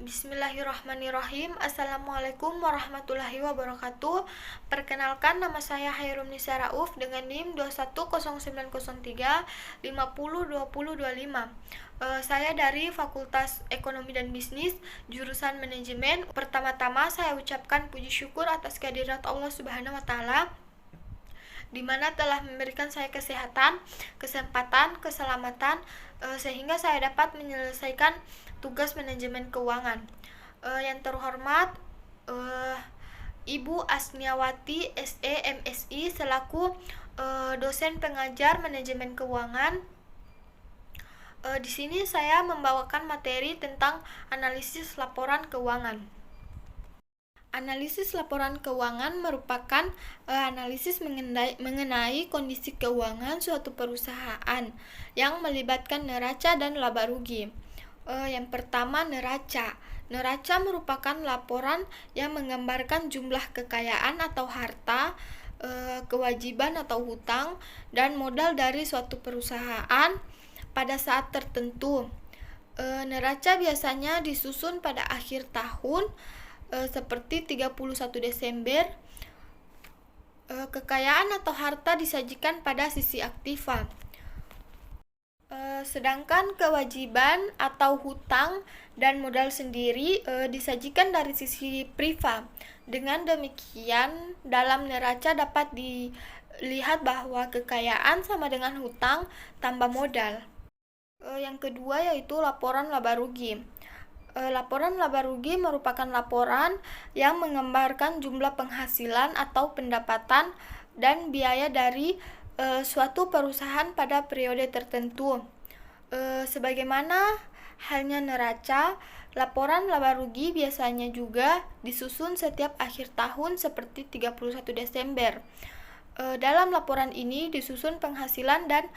Bismillahirrahmanirrahim. Assalamualaikum warahmatullahi wabarakatuh. Perkenalkan, nama saya Hairum Nisa Rauf dengan NIM 210903 502025. Saya dari Fakultas Ekonomi dan Bisnis, jurusan Manajemen. Pertama-tama saya ucapkan puji syukur atas kehadirat Allah Subhanahu wa taala di mana telah memberikan saya kesehatan, kesempatan, keselamatan sehingga saya dapat menyelesaikan tugas manajemen keuangan. Yang terhormat Ibu Asniawati SE MSI selaku dosen pengajar manajemen keuangan. Di sini saya membawakan materi tentang analisis laporan keuangan. Analisis laporan keuangan merupakan analisis mengenai kondisi keuangan suatu perusahaan yang melibatkan neraca dan laba rugi. Yang pertama, neraca. Neraca merupakan laporan yang menggambarkan jumlah kekayaan atau harta, kewajiban atau hutang, dan modal dari suatu perusahaan pada saat tertentu. Neraca biasanya disusun pada akhir tahun seperti 31 Desember. Kekayaan atau harta disajikan pada sisi aktiva. Sedangkan kewajiban atau hutang dan modal sendiri disajikan dari sisi priva. Dengan demikian, dalam neraca dapat dilihat bahwa kekayaan sama dengan hutang tambah modal. Yang kedua yaitu laporan laba rugi. Laporan laba rugi merupakan laporan yang menggambarkan jumlah penghasilan atau pendapatan dan biaya dari suatu perusahaan pada periode tertentu. Sebagaimana halnya neraca, laporan laba rugi biasanya juga disusun setiap akhir tahun seperti 31 Desember. Dalam laporan ini disusun penghasilan dan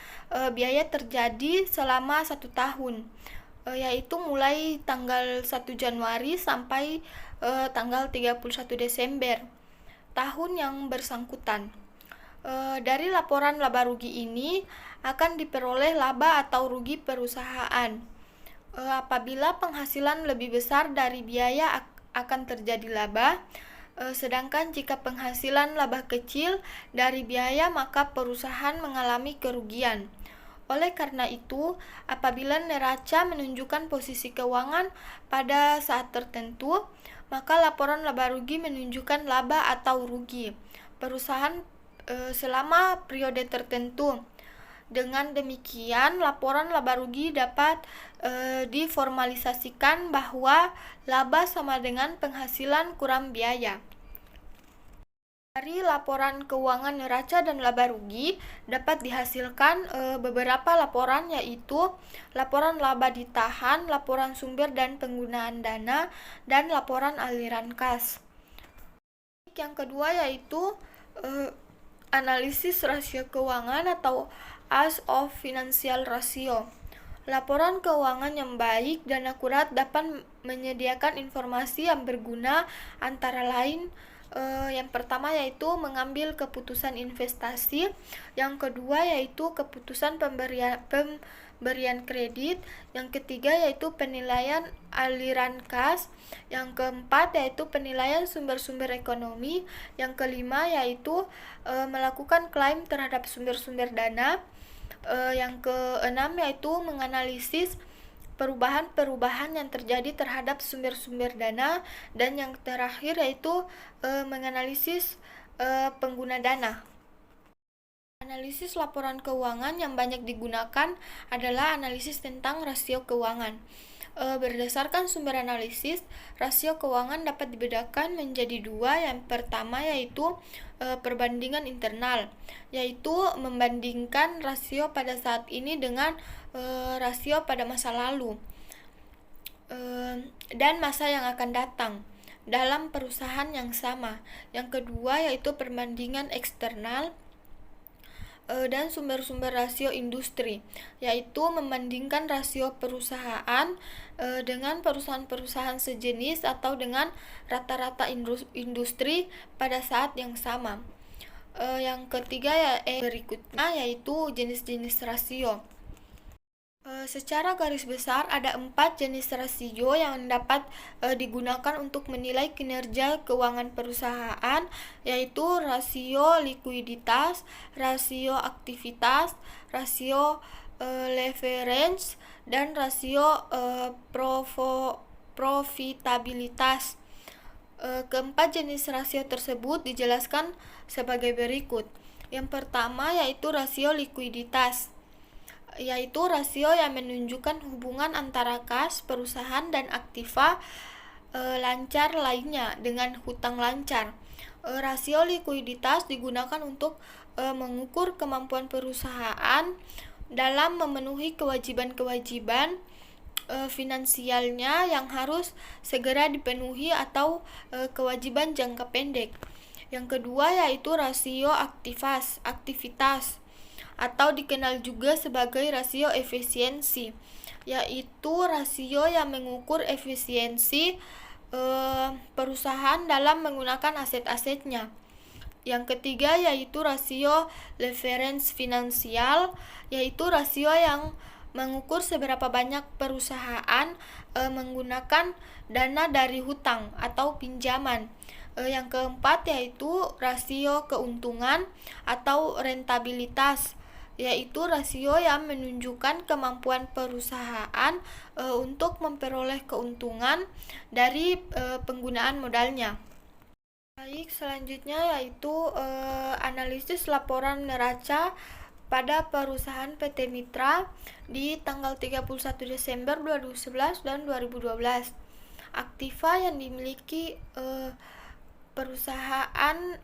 biaya terjadi selama 1 tahun, yaitu mulai tanggal 1 Januari sampai tanggal 31 Desember tahun yang bersangkutan. Dari laporan laba rugi ini akan diperoleh laba atau rugi perusahaan. Apabila penghasilan lebih besar dari biaya akan terjadi laba, sedangkan jika penghasilan laba kecil dari biaya maka perusahaan mengalami kerugian. Oleh karena itu, apabila neraca menunjukkan posisi keuangan pada saat tertentu, maka laporan laba rugi menunjukkan laba atau rugi perusahaan selama periode tertentu. Dengan demikian, laporan laba rugi dapat diformalisasikan bahwa laba sama dengan penghasilan kurang biaya. Dari laporan keuangan neraca dan laba rugi dapat dihasilkan beberapa laporan, yaitu laporan laba ditahan, laporan sumber dan penggunaan dana, dan laporan aliran kas. Yang kedua yaitu analisis rasio keuangan atau as of financial ratio. Laporan keuangan yang baik dan akurat dapat menyediakan informasi yang berguna, antara lain yang pertama yaitu mengambil keputusan investasi, yang kedua yaitu keputusan pemberian kredit, yang ketiga yaitu penilaian aliran kas, yang keempat yaitu penilaian sumber-sumber ekonomi, yang kelima yaitu melakukan klaim terhadap sumber-sumber dana, yang keenam yaitu menganalisis perubahan-perubahan yang terjadi terhadap sumber-sumber dana, dan yang terakhir yaitu menganalisis pengguna dana. Analisis laporan keuangan yang banyak digunakan adalah analisis tentang rasio keuangan. Berdasarkan sumber analisis, rasio keuangan dapat dibedakan menjadi dua. Yang pertama yaitu perbandingan internal, yaitu membandingkan rasio pada saat ini dengan rasio pada masa lalu dan masa yang akan datang dalam perusahaan yang sama. Yang kedua yaitu perbandingan eksternal dan sumber-sumber rasio industri, yaitu membandingkan rasio perusahaan dengan perusahaan-perusahaan sejenis atau dengan rata-rata industri pada saat yang sama. Yang ketiga berikutnya yaitu jenis-jenis rasio. Secara garis besar ada 4 jenis rasio yang dapat digunakan untuk menilai kinerja keuangan perusahaan, yaitu rasio likuiditas, rasio aktivitas, rasio leverage, dan rasio profitabilitas. Keempat jenis rasio tersebut dijelaskan sebagai berikut. Yang pertama yaitu rasio likuiditas, yaitu rasio yang menunjukkan hubungan antara kas perusahaan dan aktiva lancar lainnya dengan hutang lancar. Rasio likuiditas digunakan untuk mengukur kemampuan perusahaan dalam memenuhi kewajiban-kewajiban finansialnya yang harus segera dipenuhi atau kewajiban jangka pendek. Yang kedua yaitu rasio aktivitas atau dikenal juga sebagai rasio efisiensi, yaitu rasio yang mengukur efisiensi perusahaan dalam menggunakan aset-asetnya. Yang ketiga yaitu rasio leverage finansial, yaitu rasio yang mengukur seberapa banyak perusahaan menggunakan dana dari hutang atau pinjaman. Yang keempat yaitu rasio keuntungan atau rentabilitas, yaitu rasio yang menunjukkan kemampuan perusahaan untuk memperoleh keuntungan dari penggunaan modalnya. Baik, selanjutnya yaitu analisis laporan neraca pada perusahaan PT Mitra di tanggal 31 Desember 2011 dan 2012. Aktiva yang dimiliki perusahaan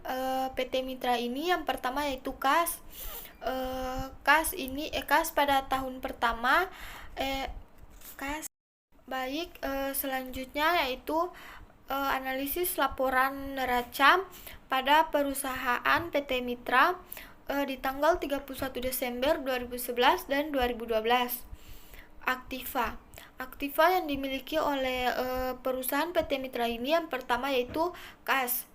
PT Mitra ini yang pertama yaitu kas. Kas pada tahun pertama kas. Baik, selanjutnya yaitu analisis laporan neraca pada perusahaan PT Mitra di tanggal 31 Desember 2011 dan 2012. Aktiva yang dimiliki oleh perusahaan PT Mitra ini yang pertama yaitu kas.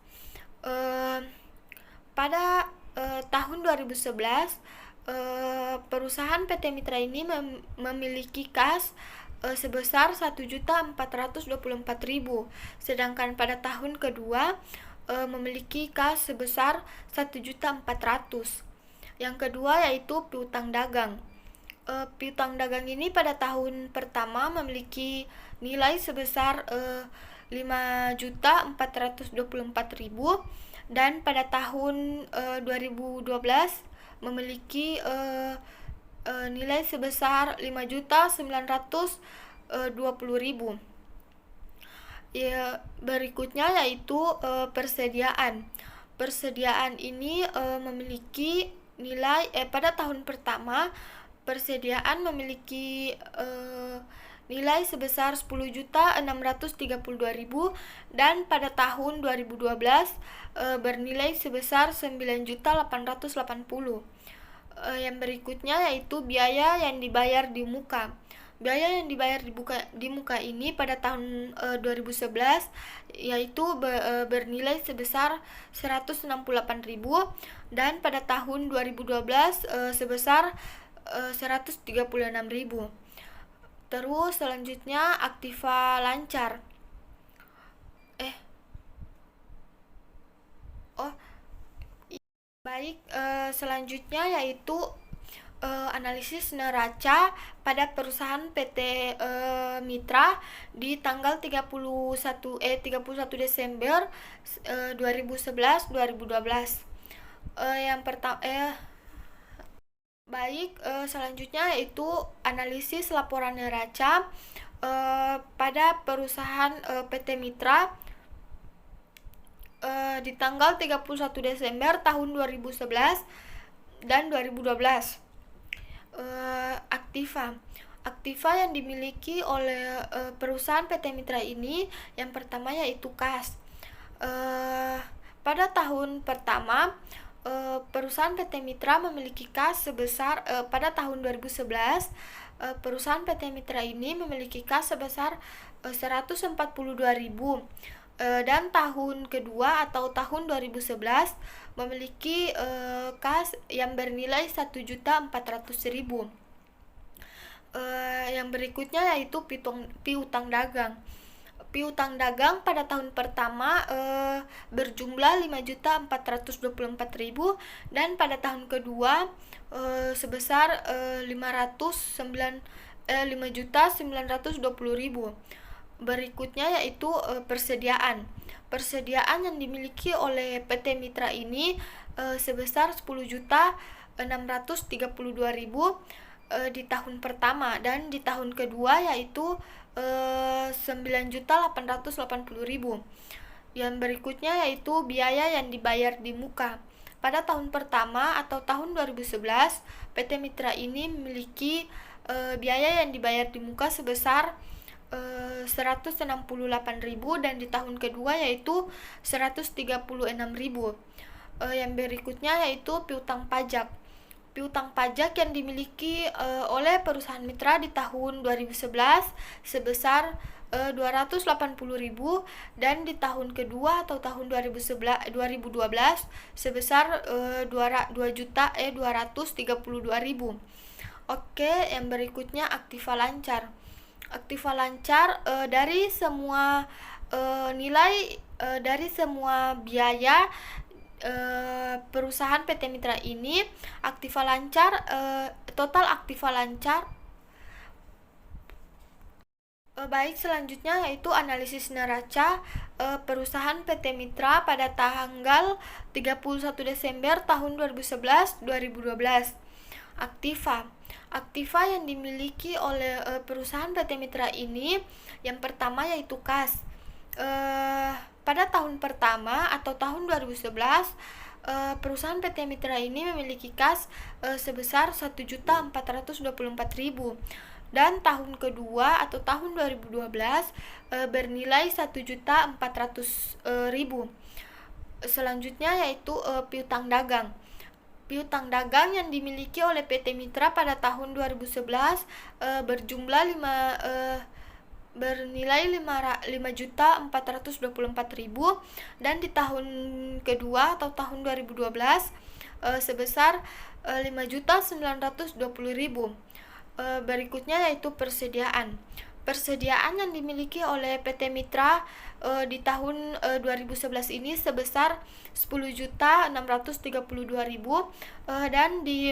Pada tahun 2011 perusahaan PT Mitra ini memiliki kas sebesar 1.424.000, sedangkan pada tahun kedua memiliki kas sebesar 1.400.000. Yang kedua yaitu piutang dagang. Piutang dagang ini pada tahun pertama memiliki nilai sebesar 5.424.000 dan pada tahun 2012 memiliki nilai sebesar 5.920.000. Berikutnya yaitu persediaan. Persediaan ini memiliki nilai pada tahun pertama persediaan memiliki nilai sebesar 10.632.000 dan pada tahun 2012 bernilai sebesar 9.880.000. Yang berikutnya yaitu biaya yang dibayar di muka. Biaya yang dibayar di muka ini pada tahun 2011 yaitu bernilai sebesar 168.000 dan pada tahun 2012 sebesar 136.000. Terus selanjutnya aktiva lancar. Baik, selanjutnya yaitu analisis neraca pada perusahaan PT Mitra di tanggal 31 Desember 2011-2012. Yang pertama Baik, selanjutnya yaitu analisis laporan neraca pada perusahaan PT Mitra di tanggal 31 Desember tahun 2011 dan 2012. Aktiva yang dimiliki oleh perusahaan PT Mitra ini yang pertama yaitu kas. Pada tahun pertama perusahaan PT Mitra memiliki kas sebesar pada tahun 2011 perusahaan PT Mitra ini memiliki kas sebesar 142.000 dan tahun kedua atau tahun 2011 memiliki kas yang bernilai 1.400.000. Yang berikutnya yaitu piutang dagang. Piutang dagang pada tahun pertama berjumlah 5.424.000 dan pada tahun kedua sebesar 5.920.000. Berikutnya yaitu persediaan. Persediaan yang dimiliki oleh PT Mitra ini sebesar 10.632.000 di tahun pertama, dan di tahun kedua yaitu 9.880.000. Yang berikutnya yaitu biaya yang dibayar di muka. Pada tahun pertama atau tahun 2011, PT Mitra ini memiliki biaya yang dibayar di muka sebesar 168.000 dan di tahun kedua yaitu 136.000. Yang berikutnya yaitu piutang pajak. Piutang pajak yang dimiliki oleh perusahaan mitra di tahun 2011 sebesar 280.000 dan di tahun kedua atau tahun 2012 sebesar 2.232.000. Oke, yang berikutnya aktiva lancar. Aktiva lancar dari semua nilai dari semua biaya perusahaan PT Mitra ini, aktiva lancar total aktiva lancar. Baik, selanjutnya yaitu analisis neraca perusahaan PT Mitra pada tanggal 31 Desember tahun 2011-2012. Aktiva. Aktiva yang dimiliki oleh perusahaan PT Mitra ini, yang pertama yaitu kas. Pada tahun pertama atau tahun 2011, perusahaan PT Mitra ini memiliki kas sebesar 1.424.000 dan tahun kedua atau tahun 2012 bernilai 1.400.000. Selanjutnya yaitu piutang dagang. Piutang dagang yang dimiliki oleh PT Mitra pada tahun 2011 berjumlah bernilai 5.424.000 dan di tahun kedua atau tahun 2012 sebesar 5.920.000. Berikutnya yaitu persediaan. Persediaan yang dimiliki oleh PT Mitra di tahun 2011 ini sebesar 10.632.000 dan di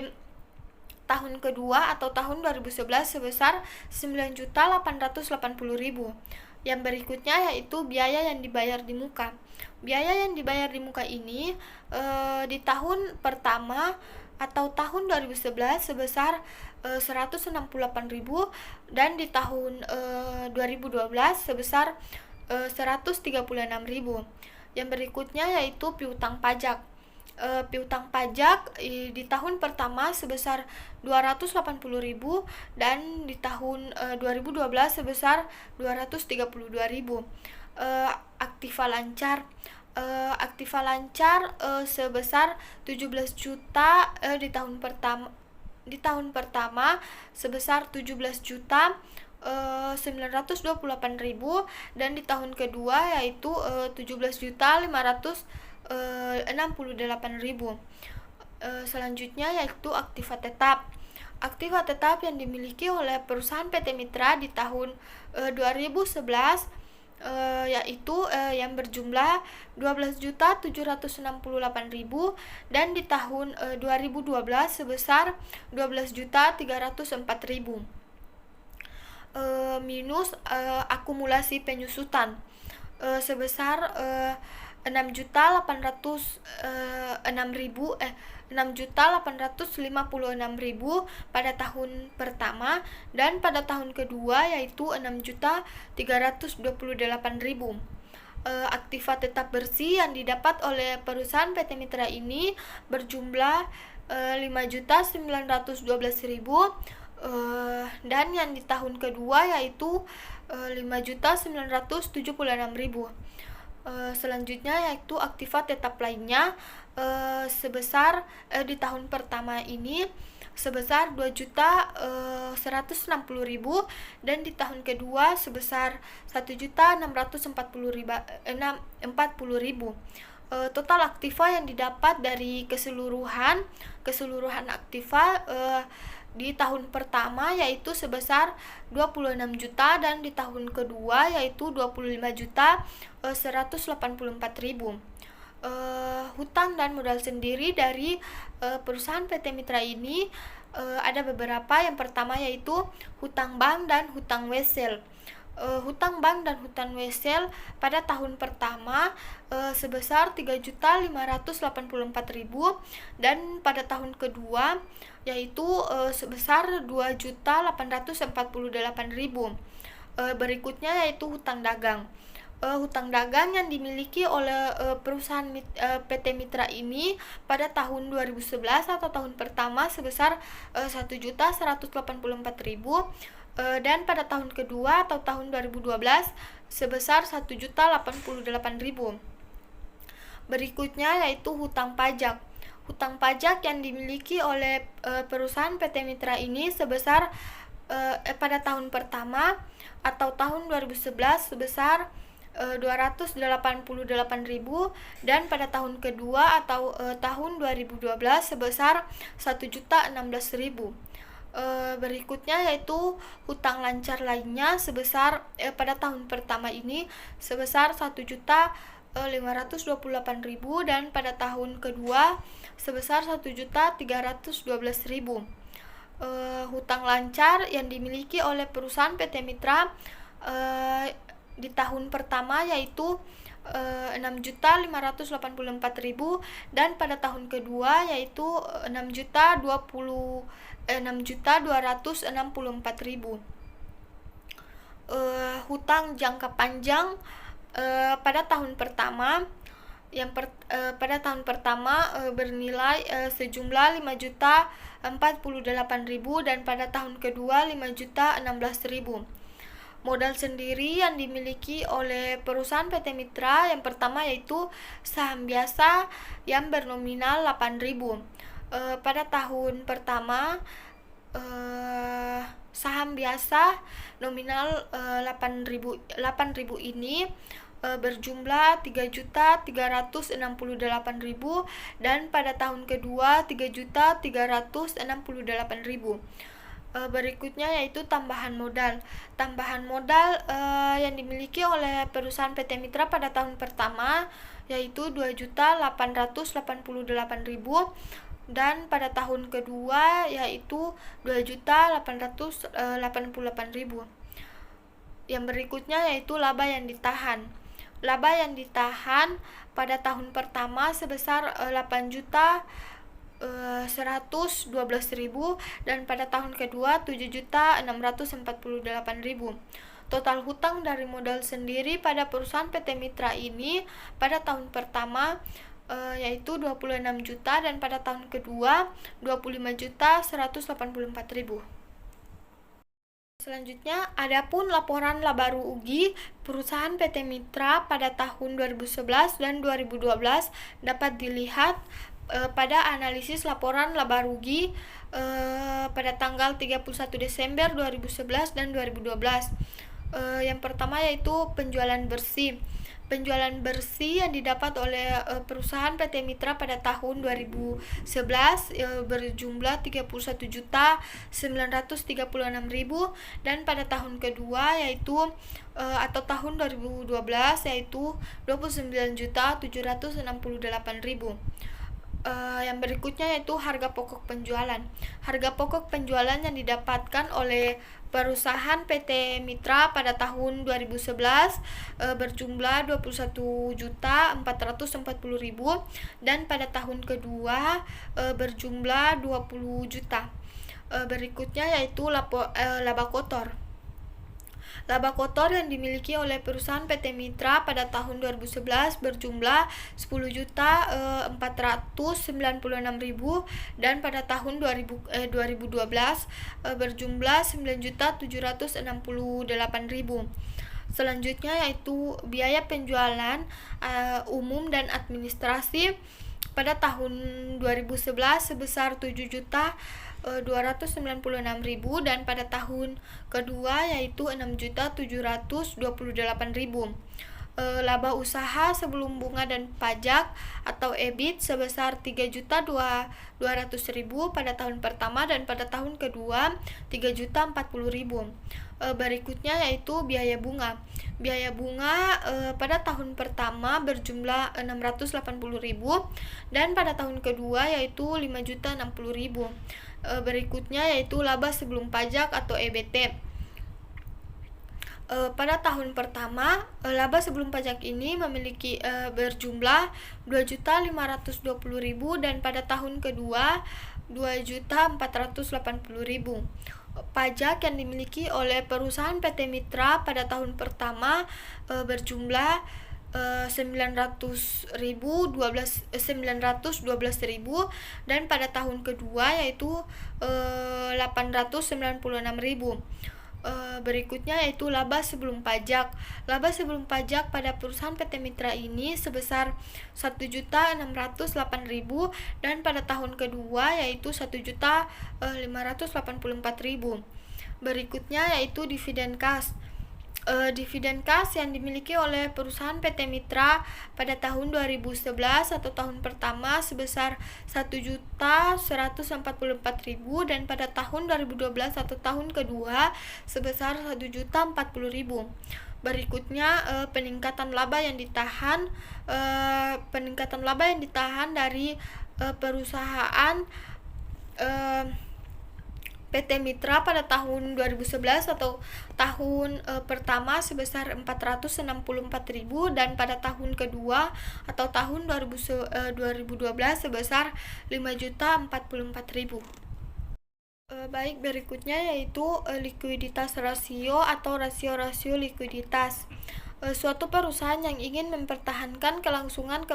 tahun kedua atau tahun 2011 sebesar 9.880.000. Yang berikutnya yaitu biaya yang dibayar di muka. Biaya yang dibayar di muka ini di tahun pertama atau tahun 2011 sebesar 168.000 dan di tahun 2012 sebesar 136.000. Yang berikutnya yaitu piutang pajak. Piutang pajak di tahun pertama sebesar 280.000 dan di tahun 2012 sebesar 232.000. Aktiva lancar. Aktiva lancar sebesar 17 juta di tahun pertama sebesar 17.928.000 dan di tahun kedua yaitu 17.568.000. Selanjutnya yaitu aktiva tetap. Aktiva tetap yang dimiliki oleh perusahaan PT Mitra di tahun 2011 yaitu yang berjumlah 12.768.000 dan di tahun 2012 sebesar 12.304.000. Minus akumulasi penyusutan sebesar 6.856.000 pada tahun pertama dan pada tahun kedua yaitu 6.328.000. Aktiva tetap bersih yang didapat oleh perusahaan PT Mitra ini berjumlah 5.912.000 dan yang di tahun kedua yaitu 5.976.000. Selanjutnya yaitu aktiva tetap lainnya sebesar di tahun pertama ini sebesar 2.160.000 dan di tahun kedua sebesar 1.640.000. Total aktiva yang didapat dari keseluruhan aktiva di tahun pertama yaitu sebesar 26 juta dan di tahun kedua yaitu 25 juta 184.000. Hutang dan modal sendiri dari perusahaan PT Mitra ini ada beberapa. Yang pertama yaitu hutang bank dan hutang wesel. Hutang bank dan hutang wesel pada tahun pertama sebesar 3.584.000 dan pada tahun kedua yaitu sebesar 2.848.000. Berikutnya yaitu hutang dagang. Hutang dagang yang dimiliki oleh perusahaan PT Mitra ini pada tahun 2011 atau tahun pertama sebesar 1.184.000 dan pada tahun kedua atau tahun 2012 sebesar 1.088.000. Berikutnya yaitu hutang pajak. Hutang pajak yang dimiliki oleh perusahaan PT Mitra ini sebesar pada tahun pertama atau tahun 2011 sebesar 288.000 dan pada tahun kedua atau tahun 2012 sebesar 1.016.000. Berikutnya yaitu hutang lancar lainnya sebesar pada tahun pertama ini sebesar 1.528.000 dan pada tahun kedua sebesar 1.312.000. Hutang lancar yang dimiliki oleh perusahaan PT Mitra di tahun pertama yaitu 6.584.000 dan pada tahun kedua yaitu 6.264.000. Hutang jangka panjang pada tahun pertama bernilai sejumlah 5.048.000 dan pada tahun kedua 5.016.000. Modal sendiri yang dimiliki oleh perusahaan PT Mitra yang pertama yaitu saham biasa yang bernominal 8.000. Pada tahun pertama saham biasa nominal 8.000 ini berjumlah 3.368.000 dan pada tahun kedua 3.368.000. Berikutnya yaitu tambahan modal. Tambahan modal yang dimiliki oleh perusahaan PT Mitra pada tahun pertama yaitu 2.888.000 dan pada tahun kedua yaitu 2.888.000. Yang berikutnya yaitu laba yang ditahan. Laba yang ditahan pada tahun pertama sebesar 8.112.000 dan pada tahun kedua 7.648.000. Total hutang dari modal sendiri pada perusahaan PT Mitra ini pada tahun pertama yaitu 26 juta dan pada tahun kedua 25.184.000. Selanjutnya, adapun laporan laba rugi perusahaan PT Mitra pada tahun 2011 dan 2012 dapat dilihat pada analisis laporan laba rugi pada tanggal 31 Desember 2011 dan 2012. Yang pertama yaitu penjualan bersih. Penjualan bersih yang didapat oleh perusahaan PT Mitra pada tahun 2011 berjumlah 31.936.000 dan pada tahun kedua yaitu atau tahun 2012 yaitu 29.768.000. Yang berikutnya yaitu harga pokok penjualan. Harga pokok penjualan yang didapatkan oleh perusahaan PT Mitra pada tahun 2011 berjumlah 21.440.000 dan pada tahun kedua berjumlah 20 juta. Berikutnya yaitu laba kotor. Laba kotor yang dimiliki oleh perusahaan PT Mitra pada tahun 2011 berjumlah 10.496.000 dan pada tahun 2012 berjumlah 9.768.000. Selanjutnya yaitu biaya penjualan umum dan administrasi pada tahun 2011 sebesar 7.296.000 dan pada tahun kedua yaitu 6.728.000. laba usaha sebelum bunga dan pajak atau EBIT sebesar 3.200.000 pada tahun pertama, dan pada tahun kedua 3.040.000. Berikutnya yaitu biaya bunga. Biaya bunga pada tahun pertama berjumlah 680.000 dan pada tahun kedua yaitu 5.060.000. Berikutnya yaitu laba sebelum pajak atau EBT. Pada tahun pertama, laba sebelum pajak ini memiliki berjumlah 2.520.000 dan pada tahun kedua 2.480.000. Pajak yang dimiliki oleh perusahaan PT Mitra pada tahun pertama berjumlah 912.000 dan pada tahun kedua yaitu 896.000. Berikutnya yaitu laba sebelum pajak. Laba sebelum pajak pada perusahaan PT Mitra ini sebesar 1.608.000 dan pada tahun kedua yaitu 1.584.000. Berikutnya yaitu dividen kas. Dividen kas yang dimiliki oleh perusahaan PT Mitra pada tahun 2011 atau tahun pertama sebesar 1.144.000 dan pada tahun 2012 atau tahun kedua sebesar 1.040.000. Berikutnya peningkatan laba yang ditahan dari perusahaan PT Mitra pada tahun 2011 atau tahun pertama sebesar 464.000 dan pada tahun kedua atau tahun 2012 sebesar 5.044.000. Baik, berikutnya yaitu likuiditas rasio atau rasio-rasio likuiditas. Suatu perusahaan yang ingin mempertahankan kelangsungan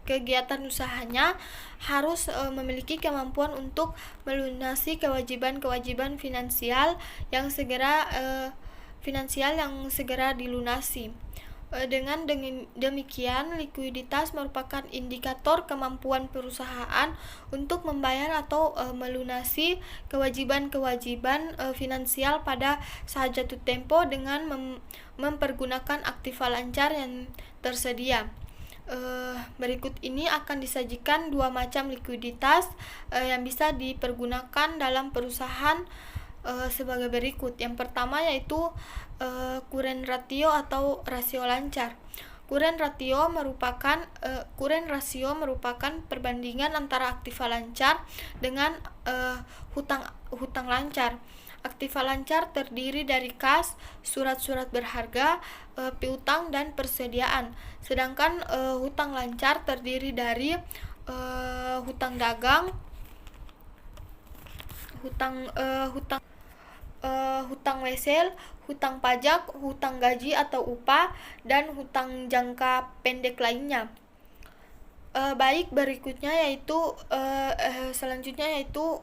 kegiatan usahanya harus memiliki kemampuan untuk melunasi kewajiban-kewajiban finansial yang segera dilunasi. Dengan demikian, likuiditas merupakan indikator kemampuan perusahaan untuk membayar atau melunasi kewajiban-kewajiban finansial pada saat jatuh tempo dengan mempergunakan aktiva lancar yang tersedia. Berikut ini akan disajikan dua macam likuiditas yang bisa dipergunakan dalam perusahaan sebagai berikut. Yang pertama yaitu current ratio atau rasio lancar. Current ratio merupakan perbandingan antara aktiva lancar dengan hutang lancar. Aktiva lancar terdiri dari kas, surat-surat berharga, piutang, dan persediaan. Sedangkan hutang lancar terdiri dari hutang dagang, hutang wesel, hutang pajak, hutang gaji atau upah, dan hutang jangka pendek lainnya. Baik, berikutnya yaitu selanjutnya yaitu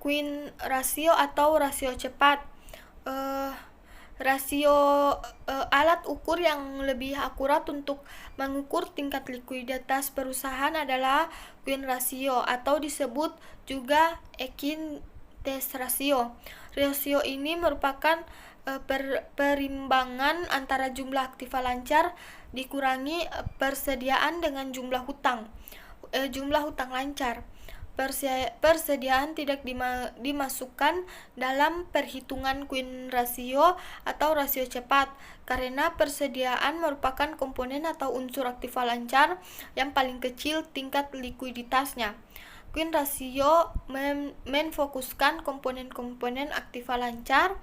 Queen rasio atau rasio cepat. Rasio alat ukur yang lebih akurat untuk mengukur tingkat likuiditas perusahaan adalah Queen rasio atau disebut juga Equity rasio. Rasio ini merupakan perimbangan antara jumlah aktiva lancar dikurangi persediaan dengan jumlah hutang lancar. Persediaan tidak dimasukkan dalam perhitungan Queen rasio atau rasio cepat karena persediaan merupakan komponen atau unsur aktiva lancar yang paling kecil tingkat likuiditasnya. Queen rasio memfokuskan komponen-komponen aktiva lancar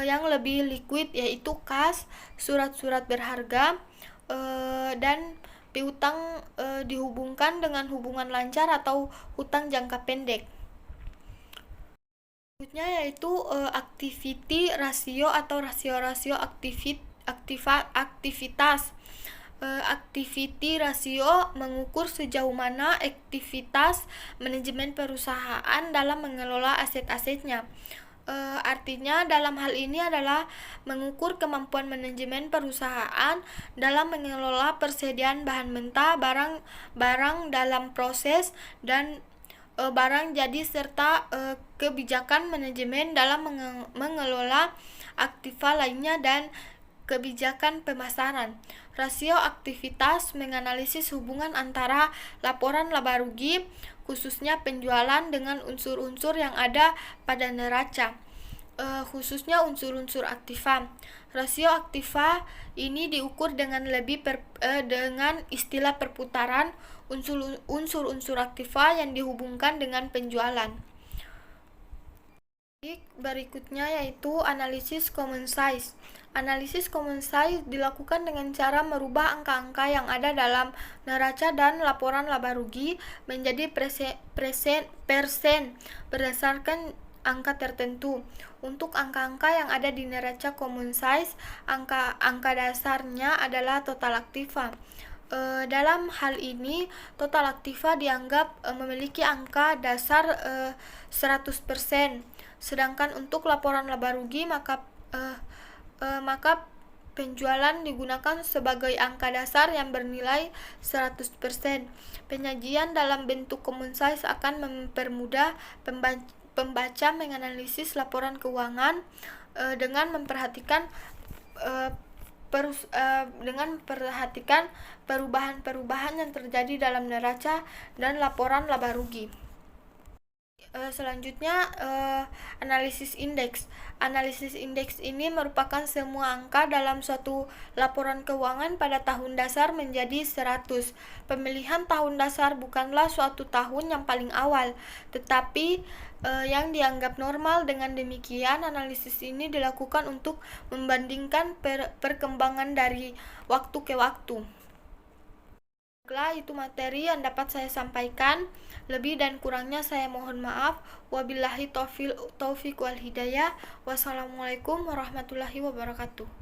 yang lebih liquid yaitu kas, surat-surat berharga, dan piutang dihubungkan dengan hubungan lancar atau hutang jangka pendek. Berikutnya yaitu activity ratio atau rasio-rasio aktivitas. Activity ratio mengukur sejauh mana aktivitas manajemen perusahaan dalam mengelola aset-asetnya. Artinya dalam hal ini adalah mengukur kemampuan manajemen perusahaan dalam mengelola persediaan bahan mentah, barang dalam proses, dan barang jadi serta kebijakan manajemen dalam mengelola aktiva lainnya dan kebijakan pemasaran. Rasio aktivitas menganalisis hubungan antara laporan laba rugi, khususnya penjualan, dengan unsur-unsur yang ada pada neraca, khususnya unsur-unsur aktiva. Rasio aktiva ini diukur dengan dengan istilah perputaran unsur-unsur aktiva yang dihubungkan dengan penjualan. Berikutnya yaitu analisis common size. Analisis common size dilakukan dengan cara merubah angka-angka yang ada dalam neraca dan laporan laba rugi menjadi persen berdasarkan angka tertentu. Untuk angka-angka yang ada di neraca common size, angka dasarnya adalah total aktiva. Dalam hal ini, total aktiva dianggap memiliki angka dasar 100%. Sedangkan untuk laporan laba rugi maka penjualan digunakan sebagai angka dasar yang bernilai 100%. Penyajian dalam bentuk common size akan mempermudah pembaca menganalisis laporan keuangan dengan memperhatikan perubahan-perubahan yang terjadi dalam neraca dan laporan laba rugi. Selanjutnya analisis indeks. Analisis indeks ini merupakan semua angka dalam suatu laporan keuangan pada tahun dasar menjadi 100. Pemilihan tahun dasar bukanlah suatu tahun yang paling awal, tetapi yang dianggap normal. Dengan demikian, analisis ini dilakukan untuk membandingkan perkembangan dari waktu ke waktu. Itu materi yang dapat saya sampaikan. Lebih dan kurangnya saya mohon maaf. Wabillahi taufiq wal hidayah. Wassalamualaikum warahmatullahi wabarakatuh.